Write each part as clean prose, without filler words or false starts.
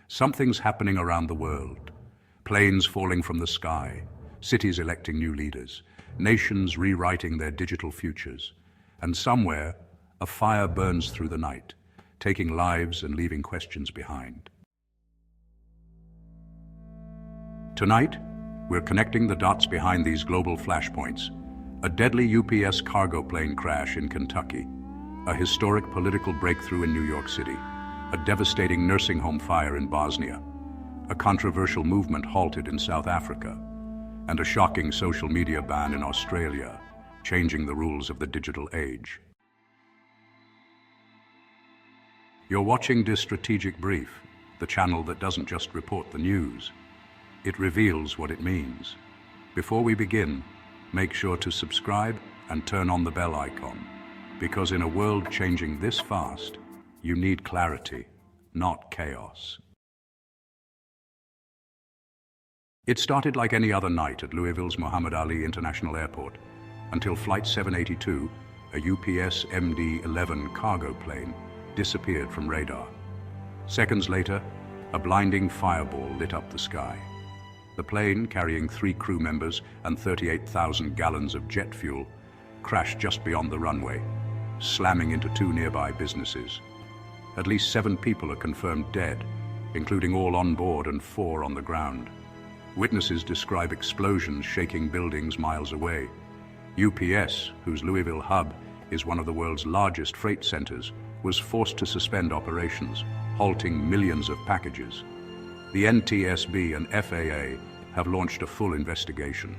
Something's happening around the world. Planes falling from the sky, cities electing new leaders, nations rewriting their digital futures. And somewhere, a fire burns through the night, taking lives and leaving questions behind. Tonight, we're connecting the dots behind these global flashpoints. A deadly UPS cargo plane crash in Kentucky, a historic political breakthrough in New York City, a devastating nursing home fire in Bosnia, a controversial movement halted in South Africa, and a shocking social media ban in Australia, changing the rules of the digital age. You're watching this Strategic Brief, the channel that doesn't just report the news. It reveals what it means. Before we begin, make sure to subscribe and turn on the bell icon, because in a world changing this fast, you need clarity, not chaos. It started like any other night at Louisville's Muhammad Ali International Airport, until Flight 782, a UPS MD-11 cargo plane, disappeared from radar. Seconds later, a blinding fireball lit up the sky. The plane, carrying 3 crew members and 38,000 gallons of jet fuel, crashed just beyond the runway, slamming into 2 nearby businesses. At least 7 people are confirmed dead, including all on board and 4 on the ground. Witnesses describe explosions shaking buildings miles away. UPS, whose Louisville hub is one of the world's largest freight centers, was forced to suspend operations, halting millions of packages. The NTSB and FAA have launched a full investigation.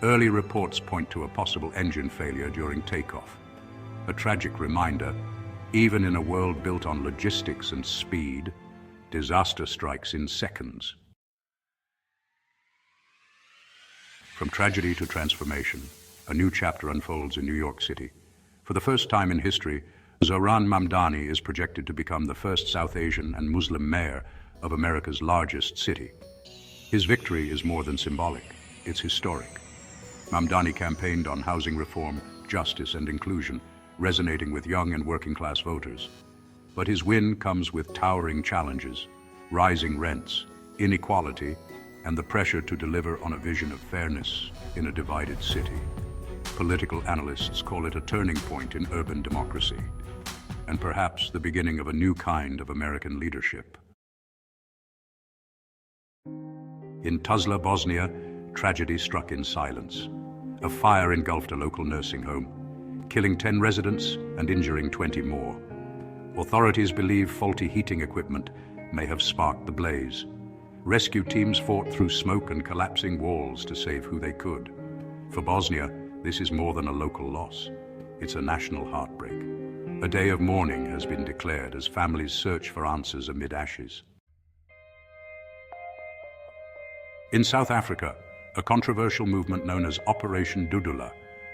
Early reports point to a possible engine failure during takeoff. A tragic reminder, even in a world built on logistics and speed, disaster strikes in seconds. From tragedy to transformation, a new chapter unfolds in New York City. For the first time in history, Zohran Mamdani is projected to become the first South Asian and Muslim mayor of America's largest city. His victory is more than symbolic, it's historic. Mamdani campaigned on housing reform, justice, and inclusion, resonating with young and working-class voters. But his win comes with towering challenges, rising rents, inequality, and the pressure to deliver on a vision of fairness in a divided city. Political analysts call it a turning point in urban democracy, and perhaps the beginning of a new kind of American leadership. In Tuzla, Bosnia, tragedy struck in silence. A fire engulfed a local nursing home, killing 10 residents and injuring 20 more. Authorities believe faulty heating equipment may have sparked the blaze. Rescue teams fought through smoke and collapsing walls to save who they could. For Bosnia, this is more than a local loss. It's a national heartbreak. A day of mourning has been declared as families search for answers amid ashes. In South Africa, a controversial movement known as Operation Dudula,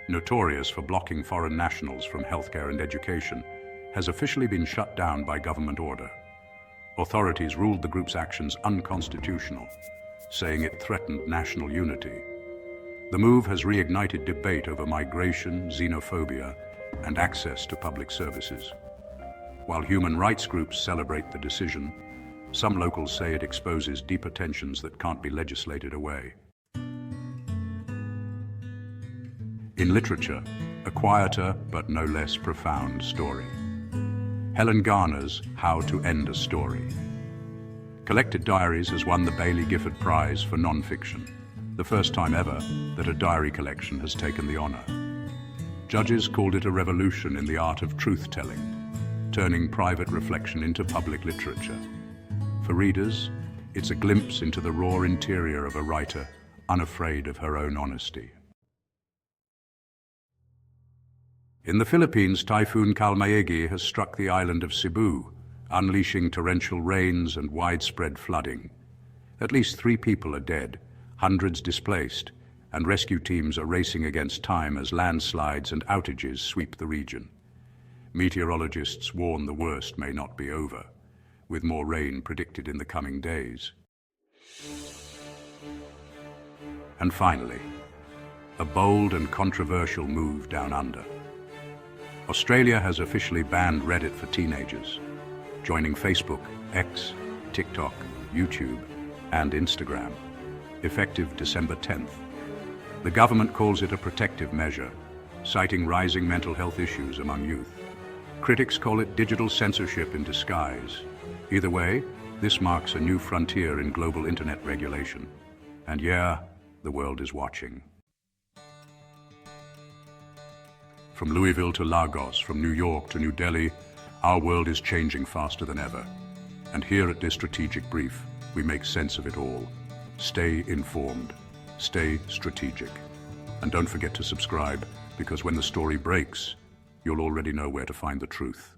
notorious for blocking foreign nationals from healthcare and education, has officially been shut down by government order. Authorities ruled the group's actions unconstitutional, saying it threatened national unity. The move has reignited debate over migration, xenophobia, and access to public services. While human rights groups celebrate the decision, some locals say it exposes deeper tensions that can't be legislated away. In literature, a quieter but no less profound story. Helen Garner's How to End a Story. Collected Diaries has won the Bailey Gifford Prize for non-fiction, the first time ever that a diary collection has taken the honor. Judges called it a revolution in the art of truth-telling, turning private reflection into public literature. For readers, it's a glimpse into the raw interior of a writer unafraid of her own honesty. In the Philippines, Typhoon Kalmaegi has struck the island of Cebu, unleashing torrential rains and widespread flooding. At least 3 people are dead, hundreds displaced, and rescue teams are racing against time as landslides and outages sweep the region. Meteorologists warn the worst may not be over, with more rain predicted in the coming days. And finally, a bold and controversial move down under. Australia has officially banned Reddit for teenagers, joining Facebook, X, TikTok, YouTube, and Instagram, effective December 10th. The government calls it a protective measure, citing rising mental health issues among youth. Critics call it digital censorship in disguise. Either way, this marks a new frontier in global internet regulation. And yeah, the world is watching. From Louisville to Lagos, from New York to New Delhi, our world is changing faster than ever. And here at this strategic brief, we make sense of it all. Stay informed, stay strategic. And don't forget to subscribe, because when the story breaks, you'll already know where to find the truth.